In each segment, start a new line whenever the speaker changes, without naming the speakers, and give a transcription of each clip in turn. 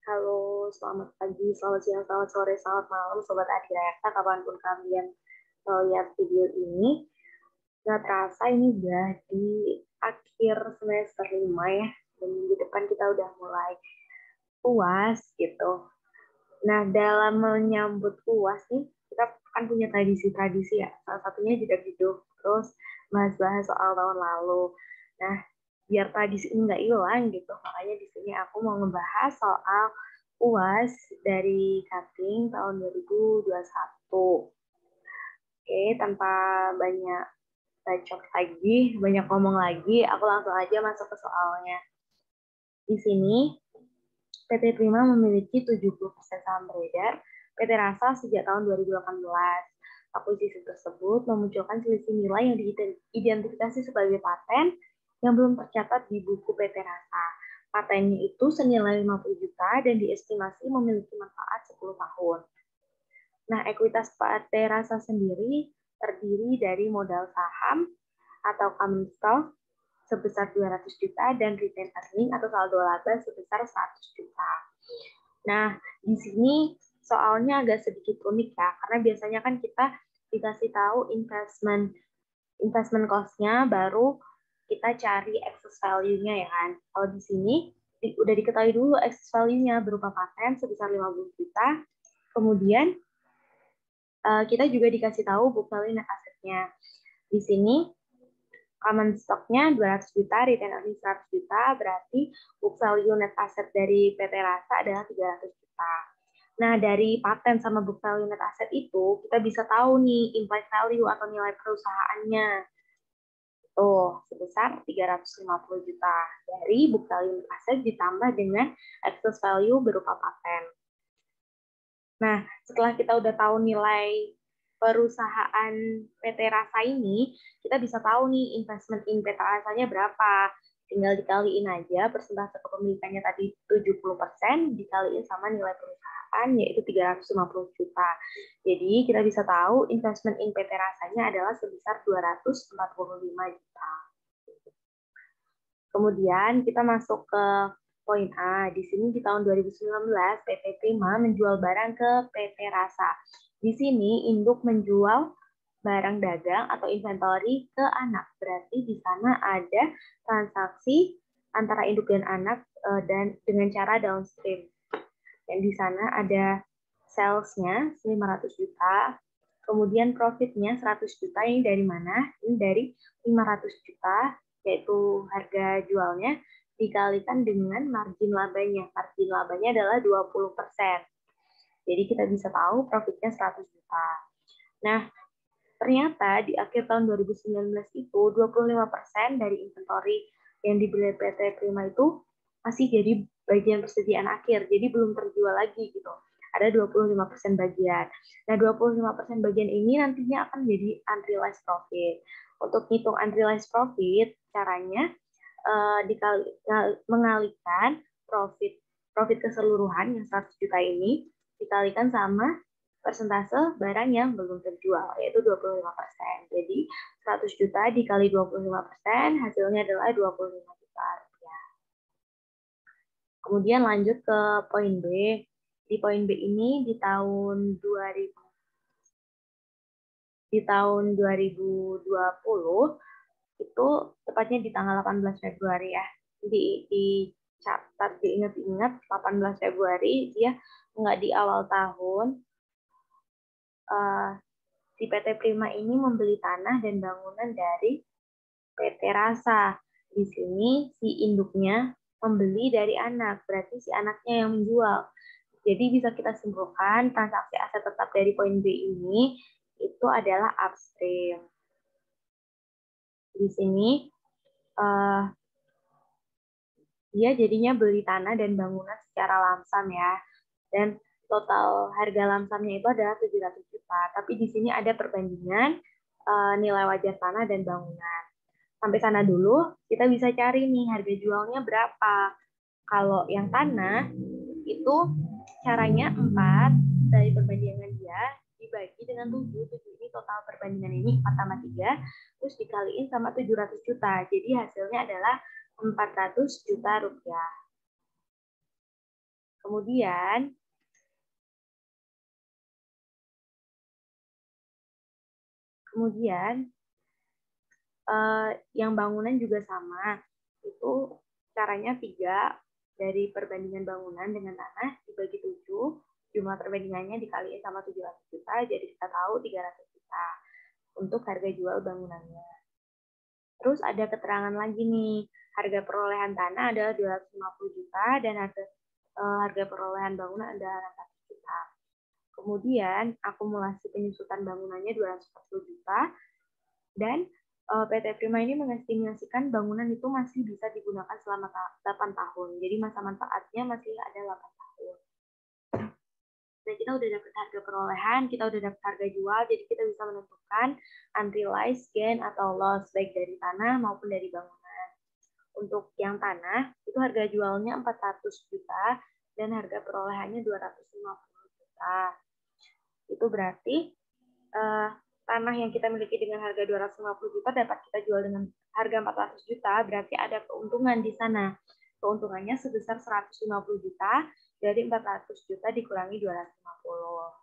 Halo, selamat pagi, selamat siang, selamat sore, selamat malam, Sobat Adireksa, kapanpun kalian lihat video ini. Nggak terasa ini udah di akhir semester 5 ya, dan minggu depan kita udah mulai UAS gitu. Nah, dalam menyambut UAS nih, kita kan punya tradisi-tradisi ya, salah satunya jedak-jeduk, terus bahas-bahas soal tahun lalu. Nah, biar tradisi ini nggak hilang gitu, makanya di sini aku mau ngebahas soal UAS dari Cutting tahun 2021. Oke, tanpa banyak bacot lagi, banyak ngomong lagi, aku langsung aja masuk ke soalnya. Di sini, PT Prima memiliki 70% saham beredar PT Rasa sejak tahun 2018. Akuisisi tersebut memunculkan selisih nilai yang diidentifikasi sebagai paten yang belum tercatat di buku PT Rasa. Patennya itu senilai 50 juta dan diestimasi memiliki manfaat 10 tahun. Nah, ekuitas PT Rasa sendiri terdiri dari modal saham atau common stock sebesar 200 juta dan retain earning atau saldo laba sebesar 100 juta. Nah, di sini soalnya agak sedikit unik ya, karena biasanya kan kita dikasih tahu investment cost-nya, baru kita cari excess value-nya ya kan. Kalau di sini udah diketahui dulu excess value-nya berupa paten sebesar 50 juta, kemudian kita juga dikasih tahu book value net asset-nya. Di sini common stock-nya 200 juta, retain earnings 100 juta, berarti book value net asset dari PT Rasa adalah 300 juta. Nah, dari paten sama book value net asset itu, kita bisa tahu nih implied value atau nilai perusahaannya. Tuh, sebesar 350 juta. Dari book value net asset ditambah dengan excess value berupa paten. Nah, setelah kita udah tahu nilai perusahaan PT Rasa ini, kita bisa tahu nih investment in PT Rasanya berapa. Tinggal dikaliin aja persentase kepemilikannya tadi 70%, dikaliin sama nilai perusahaan yaitu 350 juta. Jadi kita bisa tahu investment in PT Rasanya adalah sebesar 245 juta. Kemudian kita masuk ke poin A. Di sini di tahun 2019, PT Prima menjual barang ke PT Rasa. Di sini induk menjual barang dagang atau inventory ke anak. Berarti di sana ada transaksi antara induk dan anak dan dengan cara downstream. Dan di sana ada sales-nya 500 juta, kemudian profit-nya 100 juta. Ini dari mana? Ini dari 500 juta, yaitu harga jualnya, dikalikan dengan margin labanya. Margin labanya adalah 20%. Jadi kita bisa tahu profitnya 100 juta. Nah, ternyata di akhir tahun 2019 itu 25% dari inventory yang dibeli PT Prima itu masih jadi bagian persediaan akhir, jadi belum terjual lagi gitu. Ada 25% bagian. Nah, 25% bagian ini nantinya akan jadi unrealized profit. Untuk hitung unrealized profit, caranya mengalihkan profit keseluruhan yang 100 juta ini dikalikan sama persentase barang yang belum terjual, yaitu 25%. Jadi 100 juta dikali 25%, hasilnya adalah 25 juta rupiah. Kemudian lanjut ke poin B. Di poin B ini di tahun 2020 itu tepatnya di tanggal 18 Februari ya. Dicatat, diingat-ingat 18 Februari dia nggak di awal tahun. Si PT Prima ini membeli tanah dan bangunan dari PT Rasa. Di sini si induknya membeli dari anak, berarti si anaknya yang menjual. Jadi bisa kita simpulkan transaksi aset tetap dari poin B ini itu adalah upstream. Di sini dia jadinya beli tanah dan bangunan secara lamsam ya. Dan total harga lamsamnya itu adalah 700 juta. Tapi di sini ada perbandingan nilai wajar tanah dan bangunan. Sampai sana dulu, kita bisa cari nih harga jualnya berapa. Kalau yang tanah, itu caranya 4 dari perbandingan dia dibagi dengan 7. 7 ini total perbandingan ini 4 tambah 3, terus dikaliin sama 700 juta. Jadi hasilnya adalah 400 juta rupiah. Kemudian yang bangunan juga sama. Itu caranya 3, dari perbandingan bangunan dengan tanah dibagi 7, jumlah perbandingannya dikaliin sama 700 juta, jadi kita tahu 300 juta untuk harga jual bangunannya. Terus ada keterangan lagi nih, harga perolehan tanah adalah 250 juta dan harga perolehan bangunan adalah 600 juta. Kemudian akumulasi penyusutan bangunannya 240 juta dan PT Prima ini mengestimasikan bangunan itu masih bisa digunakan selama 8 tahun. Jadi masa manfaatnya masih ada 8 tahun. Nah, kita udah dapat harga perolehan, kita udah dapat harga jual, jadi kita bisa menentukan unrealized gain atau loss baik dari tanah maupun dari bangunan. Untuk yang tanah, itu harga jualnya 400 juta dan harga perolehannya 250 juta. Itu berarti tanah yang kita miliki dengan harga 250 juta dapat kita jual dengan harga 400 juta, berarti ada keuntungan di sana. Keuntungannya sebesar 150 juta, dari 400 juta dikurangi 250.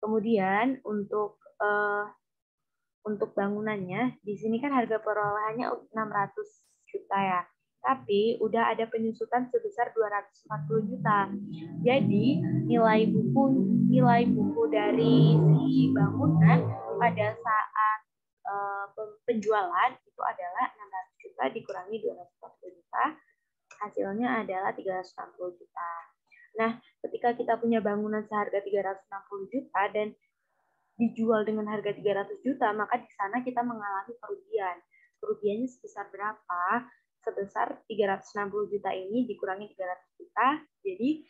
Kemudian untuk bangunannya, di sini kan harga perolehannya 600 juta ya. Tapi udah ada penyusutan sebesar 240 juta. Jadi nilai buku dari si bangunan pada saat penjualan itu adalah 600 juta dikurangi 240 juta, hasilnya adalah 360 juta. Nah, ketika kita punya bangunan seharga 360 juta dan dijual dengan harga 300 juta, maka di sana kita mengalami kerugian. Kerugiannya sebesar berapa? Sebesar 360 juta ini dikurangi 300 juta, jadi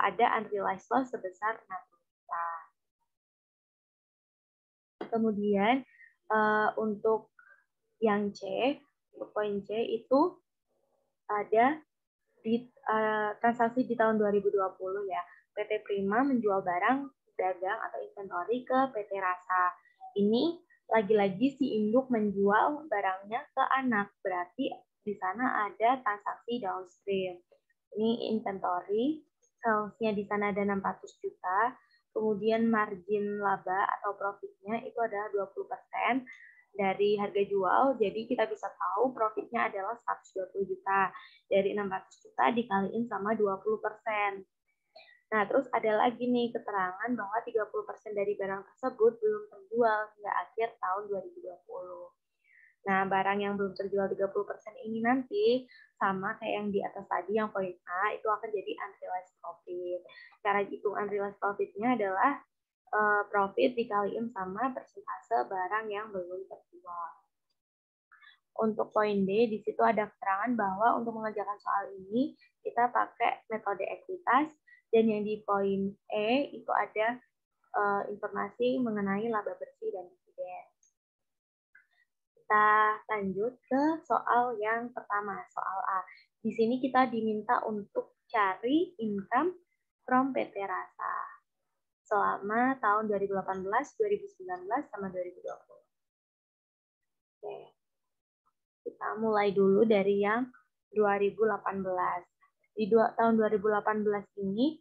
ada unrealized loss sebesar 60 juta. Kemudian untuk yang C, untuk poin C itu ada di transaksi di tahun 2020 ya. PT Prima menjual barang dagang atau inventory ke PT Rasa. Ini lagi-lagi si induk menjual barangnya ke anak, berarti di sana ada transaksi downstream. Ini inventory, salesnya di sana ada 600 juta, kemudian margin laba atau profitnya itu adalah 20% dari harga jual, jadi kita bisa tahu profitnya adalah 120 juta. Dari 600 juta dikaliin sama 20%. Nah, terus ada lagi nih keterangan bahwa 30% dari barang tersebut belum terjual hingga akhir tahun 2020. Nah, barang yang belum terjual 30% ini nanti sama kayak yang di atas tadi, yang poin A, itu akan jadi unrealized profit. Cara hitung unrealized profit-nya adalah profit dikaliin sama persentase barang yang belum terjual. Untuk poin D, di situ ada keterangan bahwa untuk mengerjakan soal ini, kita pakai metode ekuitas, dan yang di poin E itu ada informasi mengenai laba bersih dan dividen. Kita lanjut ke soal yang pertama, soal A. Di sini kita diminta untuk cari income from PT Rasa selama tahun 2018, 2019, sama 2020. Oke. Kita mulai dulu dari yang 2018. Di tahun 2018 ini,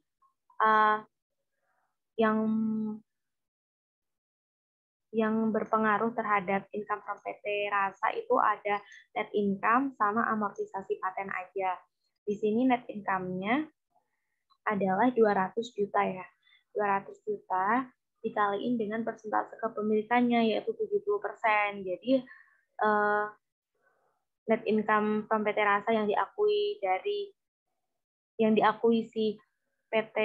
yang berpengaruh terhadap income from PT Rasa itu ada net income sama amortisasi paten aja. Di sini net income-nya adalah 200 juta ya. 200 juta dikaliin dengan persentase kepemilikannya yaitu 70%. Jadi net income from PT Rasa yang diakui si PT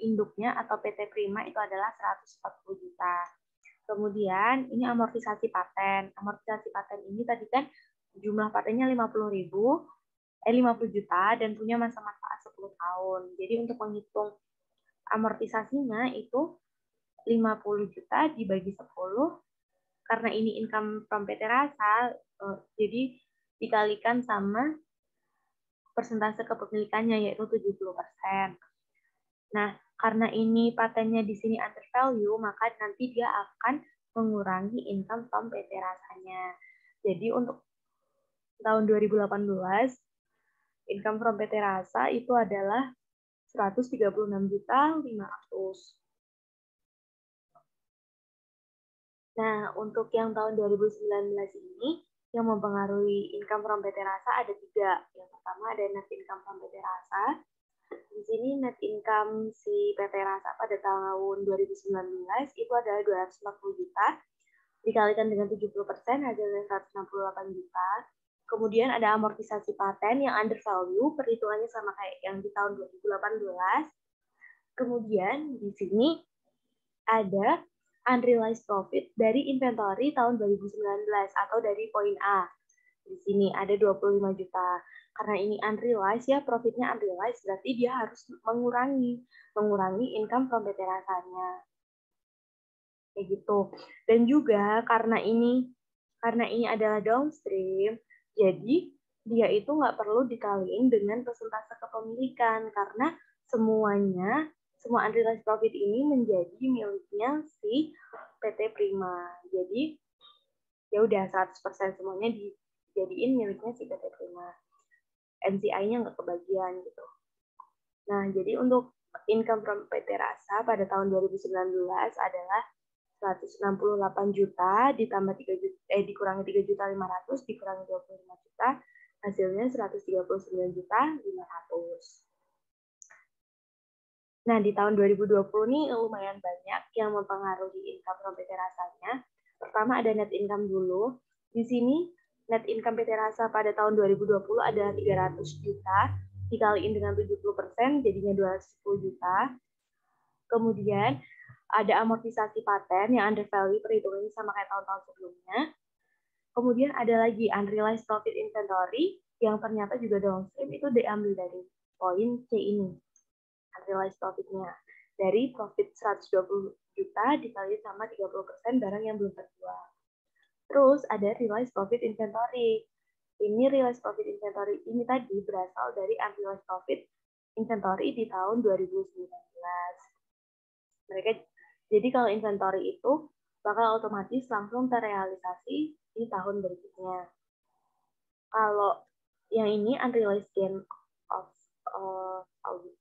induknya atau PT Prima itu adalah 140 juta. Kemudian ini amortisasi paten. Amortisasi paten ini tadi kan jumlah patennya 50 juta dan punya masa manfaat 10 tahun. Jadi untuk menghitung amortisasinya itu 50 juta dibagi 10. Karena ini income from PT Rasa, jadi dikalikan sama persentase kepemilikannya yaitu 70%. Nah, karena ini patennya di sini under value, maka nanti dia akan mengurangi income from PT Rasanya. Jadi untuk tahun 2018, income from PT Rasa itu adalah 136.500.000. Nah, untuk yang tahun 2019 ini, yang mempengaruhi income from PT Rasa ada 3. Yang pertama ada net income from PT Rasa. Di sini net income si PT Rasa pada tahun 2019 itu adalah 240 juta, dikalikan dengan 70%, hasilnya 168 juta. Kemudian ada amortisasi paten yang under value, perhitungannya sama kayak yang di tahun 2018. Kemudian di sini ada unrealized profit dari inventory tahun 2019 atau dari poin A. Di sini ada 25 juta. Karena ini unrealized ya, profitnya unrealized, berarti dia harus mengurangi income from PT Rasanya. Kayak gitu. Dan juga karena ini adalah downstream, jadi dia itu nggak perlu dikaliin dengan persentase kepemilikan karena semua unrealized profit ini menjadi miliknya si PT Prima. Jadi ya udah 100% semuanya dijadiin miliknya si PT Prima. NCI-nya nggak kebagian gitu. Nah, jadi untuk income from PT Rasa pada tahun 2019 adalah 168 juta ditambah 3 juta, dikurangi 3.500.000 dikurangi 25 juta, hasilnya 139.500.000. Nah, di tahun 2020 nih lumayan banyak yang mempengaruhi income from PT Rasanya. Pertama ada net income dulu. Di sini net income PT Rasa pada tahun 2020 adalah 300 juta, dikaliin dengan 70% jadinya 210 juta. Kemudian ada amortisasi paten yang under value, perhitungannya sama kayak tahun-tahun sebelumnya. Kemudian ada lagi unrealized profit inventory yang ternyata juga downstream, itu diambil dari poin C ini. Unrealized profitnya dari profit 120 juta dikali sama 30% barang yang belum terjual. Terus ada realized profit inventory. Ini realized profit inventory ini tadi berasal dari unrealized profit inventory di tahun 2019. Jadi kalau inventory itu bakal otomatis langsung terrealisasi di tahun berikutnya. Kalau yang ini unrealized gain of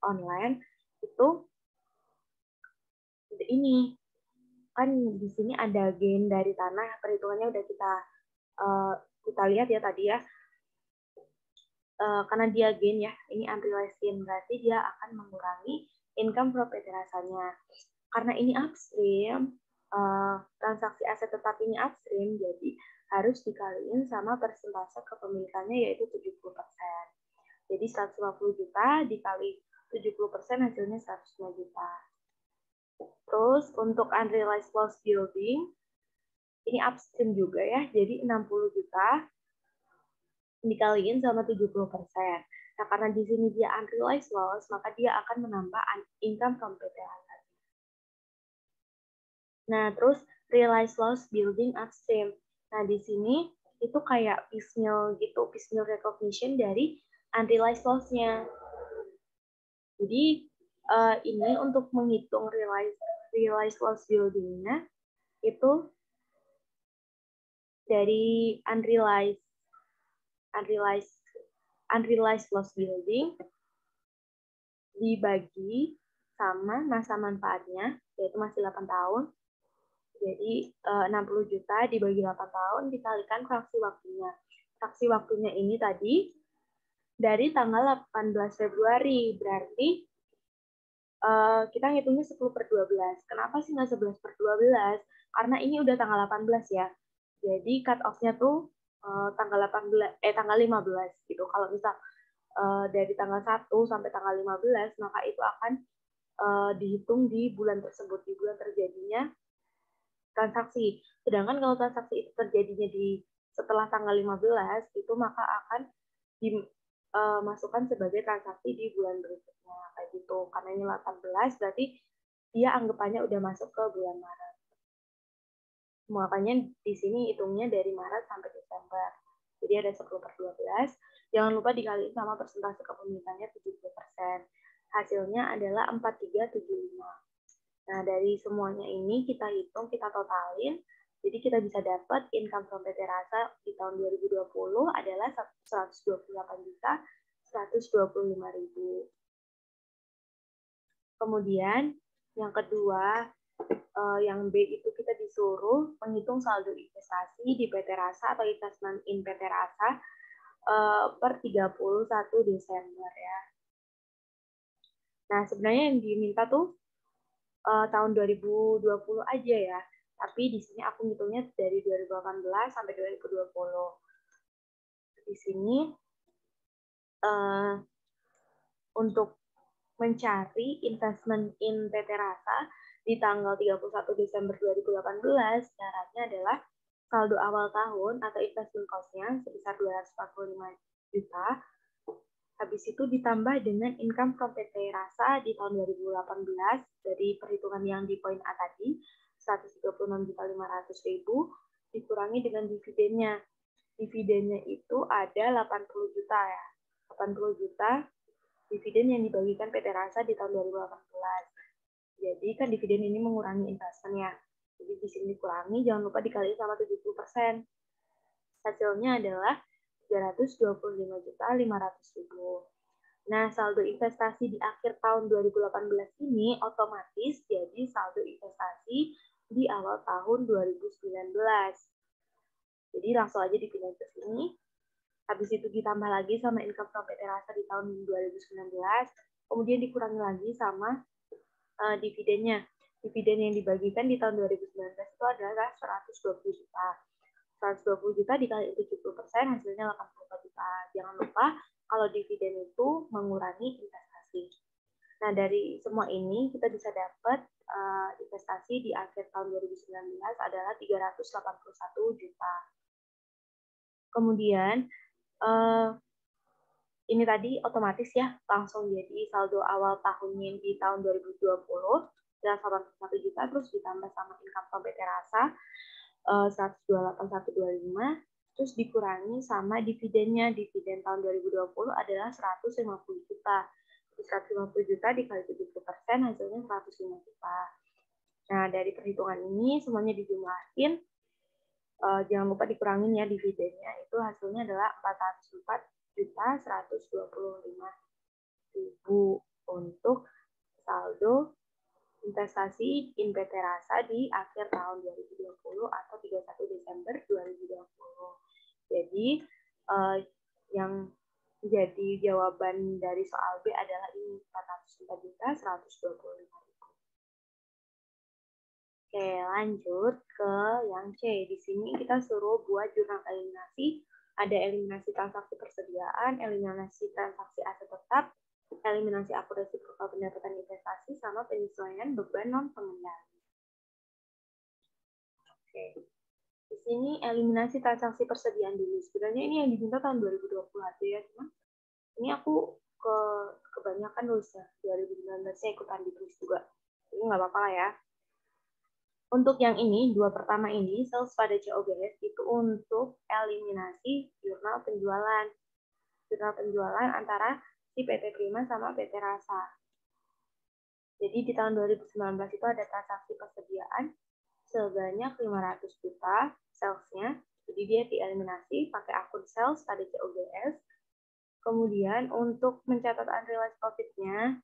online itu ini kan di sini ada gain dari tanah, perhitungannya udah kita lihat ya tadi ya. Karena dia gain ya, ini unrealized gain berarti dia akan mengurangi income from PT Rasanya. Karena ini upstream, transaksi aset tetap ini upstream, jadi harus dikaliin sama persentase kepemilikannya yaitu 70%. Jadi 150 juta dikali 70% hasilnya 105 juta. Terus untuk unrealized loss building, ini upstream juga ya, jadi 60 juta dikaliin sama 70%. Nah, karena di sini dia unrealized loss, maka dia akan menambah income from PT Rasa. Nah, terus realized loss building upstream. Nah, di sini itu kayak piecemeal gitu, piecemeal recognition dari unrealized loss-nya. Jadi, ini untuk menghitung realized loss building-nya itu dari unrealized loss building dibagi sama masa manfaatnya, yaitu masih 8 tahun. Jadi 60 juta dibagi 8 tahun dikalikan fraksi waktunya. Fraksi waktunya ini tadi dari tanggal 18 Februari, berarti kita ngitungnya 10/12. Kenapa sih nggak 11/12? Karena ini udah tanggal 18 ya. Jadi cut off-nya tuh tanggal 15 gitu. Kalau misal dari tanggal 1 sampai tanggal 15, maka itu akan dihitung di bulan tersebut, di bulan terjadinya transaksi. Sedangkan kalau transaksi itu terjadinya setelah tanggal 15, itu maka akan dimasukkan sebagai transaksi di bulan berikutnya. Kayak gitu. Karena ini 18, berarti dia anggapannya udah masuk ke bulan Maret. Makanya di sini hitungnya dari Maret sampai Desember. Jadi ada 10/12. Jangan lupa dikali sama persentase kepemilikannya 70%. Hasilnya adalah 4375. Nah, dari semuanya ini kita hitung, kita totalin. Jadi kita bisa dapat income from PT Rasa di tahun 2020 adalah 128.125.000. Kemudian yang kedua, yang B itu kita disuruh menghitung saldo investasi di PT Rasa atau investment in PT Rasa per 31 Desember ya. Nah, sebenarnya yang diminta tuh tahun 2020 aja ya. Tapi di sini aku ngitungnya dari 2018 sampai 2020. Di sini untuk mencari investment in PT Rasa di tanggal 31 Desember 2018, caranya adalah saldo awal tahun atau investment cost-nya sebesar 245 juta. Habis itu ditambah dengan income from PT Rasa di tahun 2018 dari perhitungan yang di poin A tadi, 136.500.000 dikurangi dengan dividennya. Dividennya itu ada 80 juta ya. 80 juta dividen yang dibagikan PT Rasa di tahun 2018. Jadi kan dividen ini mengurangi investment ya. Jadi di sini dikurangi, jangan lupa dikali sama 70%. Hasilnya adalah 325.500.000. Nah, saldo investasi di akhir tahun 2018 ini otomatis jadi saldo investasi di awal tahun 2019. Jadi langsung aja dipindah ke sini. Habis itu ditambah lagi sama income from PT Rasa di tahun 2019, kemudian dikurangi lagi sama dividennya. Dividen yang dibagikan di tahun 2019 itu adalah 120 juta. 120 juta dikali 70%, hasilnya 84 juta. Jangan lupa kalau dividen itu mengurangi investasi. Nah, dari semua ini kita bisa dapat investasi di akhir tahun 2019 adalah 381 juta. Kemudian ini tadi otomatis ya langsung jadi saldo awal tahunnya di tahun 2020 dan 81 juta, terus ditambah sama income from PT Rasa 128.125, terus dikurangi sama dividennya. Dividen tahun 2020 adalah 150 juta. 150 juta dikali 70%, hasilnya 105 juta. Nah, dari perhitungan ini semuanya dijumlahin, jangan lupa dikurangin ya dividennya, itu hasilnya adalah 404.125.000 untuk saldo investasi in PT Rasa di akhir tahun 2020 atau 31 Desember 2020. Jadi yang jadi jawaban dari soal B adalah ini 404.125.000. Oke, lanjut ke yang C. Di sini kita suruh buat jurnal eliminasi. Ada eliminasi transaksi persediaan, eliminasi transaksi aset tetap, eliminasi akurasi profil pendapatan investasi, sama penyesuaian beban non-pengendali. Oke. Di sini eliminasi transaksi persediaan dulu. Sebenarnya ini yang diminta tahun 2020 aja ya, cuma ini aku kebanyakan nulisnya 2019 saya ikutan ditulis juga. Jadi nggak apa-apa lah ya. Untuk yang ini, dua pertama ini, sales pada COGS itu untuk eliminasi jurnal penjualan. Jurnal penjualan antara si PT Prima sama PT Rasa. Jadi di tahun 2019 itu ada transaksi persediaan sebanyak 500 juta salesnya. Jadi dia dieliminasi pakai akun sales pada COGS. Kemudian untuk mencatat unrealized profit-nya,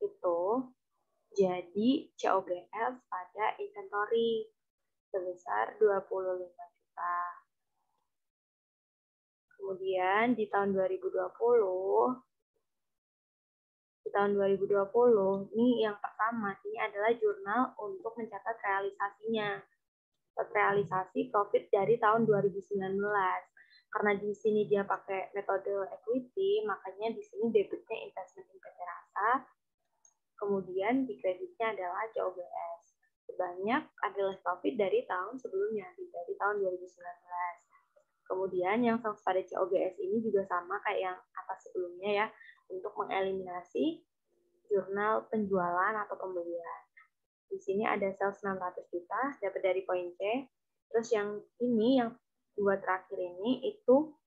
itu jadi COGS pada inventory sebesar 25 juta. Kemudian di tahun 2020, ini yang pertama, ini adalah jurnal untuk mencatat realisasinya. Realisasi profit dari tahun 2019. Karena di sini dia pakai metode equity, makanya di sini debitnya investment in PT Rasa, kemudian di kreditnya adalah COGS. Sebanyak unrealized profit dari tahun sebelumnya, dari tahun 2019. Kemudian yang sales pada COGS ini juga sama kayak yang atas sebelumnya ya, untuk mengeliminasi jurnal penjualan atau pembelian. Di sini ada sales 600 juta, dapat dari poin C. Terus yang ini, yang dua terakhir ini, itu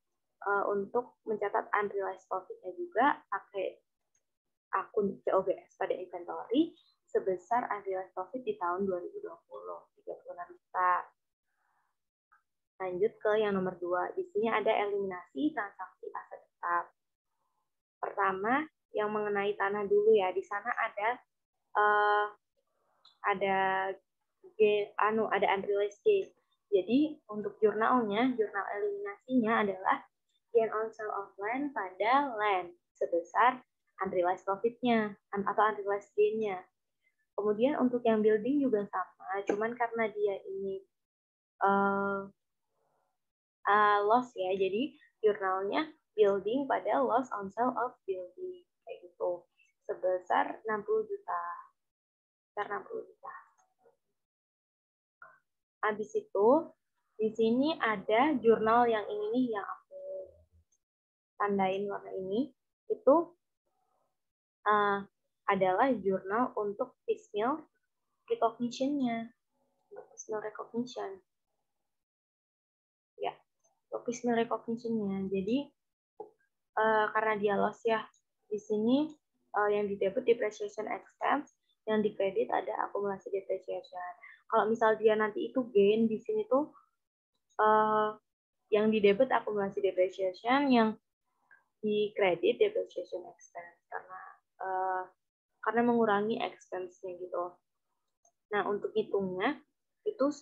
untuk mencatat unrealized profit-nya juga pakai akun COGS pada inventory sebesar unrealized profit di tahun 2020, 36 juta. Lanjut ke yang nomor 2. Di sini ada eliminasi transaksi aset tetap. Pertama, yang mengenai tanah dulu ya. Di sana ada unrealized gain. Jadi untuk jurnal eliminasinya adalah gain on sale of land pada land sebesar unrealized profit-nya atau unrealized gain-nya. Kemudian untuk yang building juga sama, cuman karena dia ini loss ya, jadi jurnalnya building pada loss on sale of building kayak gitu sebesar 60 juta. Habis itu di sini ada jurnal yang ini nih yang aku tandain warna ini, itu adalah jurnal untuk piecemeal recognition-nya. Piecemeal recognition. Ya, untuk piecemeal recognition-nya. Jadi karena dia loss ya, di sini yang di debit depreciation expense, yang di kredit ada akumulasi depreciation. Kalau misal dia nanti itu gain, di sini tuh yang di debit akumulasi depreciation, yang di kredit depreciation expense karena mengurangi expense-nya gitu. Nah, untuk hitungnya itu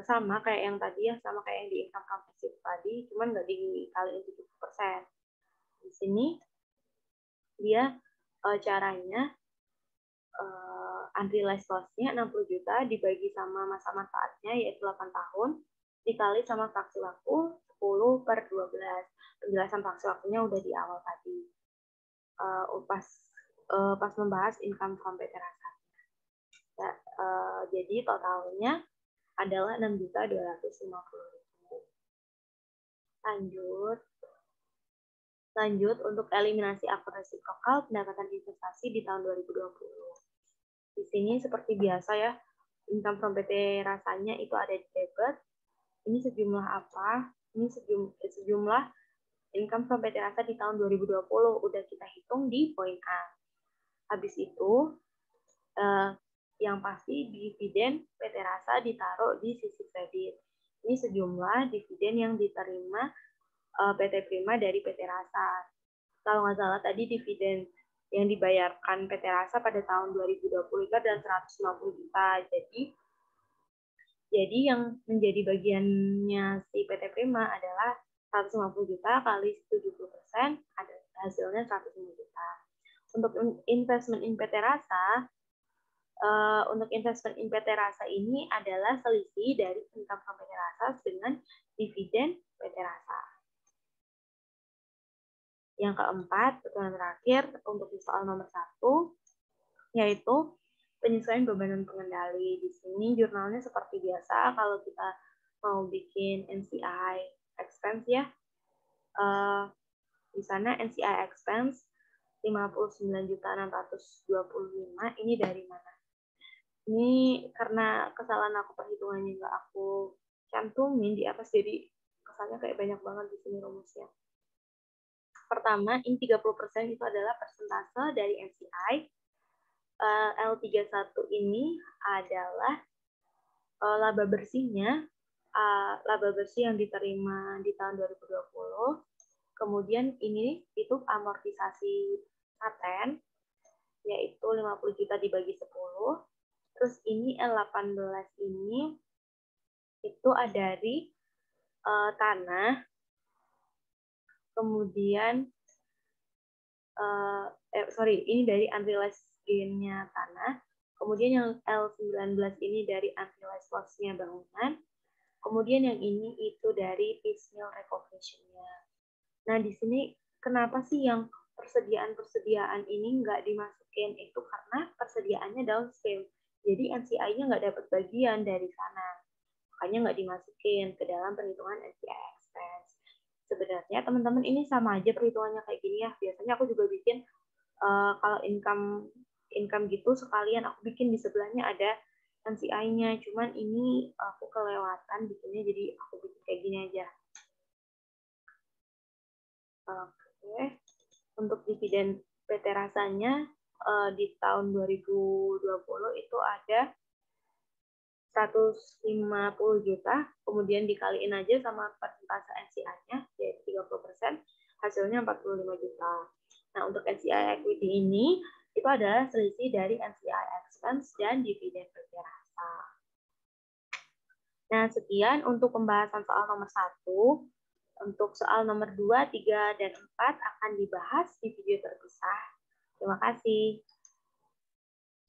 sama kayak yang tadi ya, sama kayak yang di income comprehensive tadi, cuman nggak dikaliin 70%. Di sini dia caranya unrealized loss-nya 60 juta dibagi sama masa manfaatnya yaitu 8 tahun dikali sama fraksi waktu 10/12. Penjelasan fraksi waktunya udah di awal tadi. Pas membahas income from PT Rasa. Ya, jadi totalnya adalah 6.250.000. Lanjut untuk eliminasi akurasi lokal pendapatan investasi di tahun 2020. Di sini seperti biasa ya, income from PT Rasanya itu ada di debit. Ini sejumlah apa? Ini sejumlah income from PT Rasa di tahun 2020 udah kita hitung di poin A. Habis itu yang pasti dividen PT Rasa ditaruh di sisi kredit. Ini sejumlah dividen yang diterima PT Prima dari PT Rasa. Kalau nggak salah tadi dividen yang dibayarkan PT Rasa pada tahun 2020 itu adalah 150 juta. Jadi yang menjadi bagiannya si PT Prima adalah 150 juta kali 70%, ada hasilnya 150 juta. Untuk investment in PT Rasa, ini adalah selisih dari income from PT Rasa dengan dividen PT Rasa. Yang keempat, pertemuan terakhir untuk soal nomor 1, yaitu penyesuaian beban dan pengendali. Di sini jurnalnya seperti biasa, kalau kita mau bikin NCI expense ya, di sana NCI expense 59.625, ini dari mana? Ini karena kesalahan aku perhitungannya nggak aku cantumin di atas, jadi kesannya kayak banyak banget di sini rumusnya. Pertama, ini 30% itu adalah persentase dari NCI. L31 ini adalah laba bersihnya, laba bersih yang diterima di tahun 2020. Kemudian ini itu amortisasi paten, yaitu 50 juta dibagi 10. Terus ini L18 ini itu dari tanah, kemudian ini dari unrealized gain-nya tanah, kemudian yang L19 ini dari unrealized loss-nya bangunan, kemudian yang ini itu dari piecemeal recognition-nya. Nah, di sini kenapa sih yang persediaan ini nggak dimasukin, itu karena persediaannya downstream, jadi NCI-nya nggak dapat bagian dari sana, makanya nggak dimasukin ke dalam perhitungan NCI expense. Sebenarnya teman-teman ini sama aja perhitungannya kayak gini ya. Biasanya aku juga bikin kalau income gitu sekalian aku bikin di sebelahnya ada NCI-nya. Cuman ini aku kelewatan bikinnya, jadi aku bikin kayak gini aja. Oke. Untuk dividen PT Rasanya di tahun 2020 itu ada 150 juta, kemudian dikaliin aja sama persentase NCI-nya, yaitu 30%, hasilnya 45 juta. Nah, untuk NCI equity ini, itu adalah selisih dari NCI expense dan dividen kerja rasa. Nah, sekian untuk pembahasan soal nomor 1. Untuk soal nomor 2, 3, dan 4 akan dibahas di video terpisah. Terima kasih.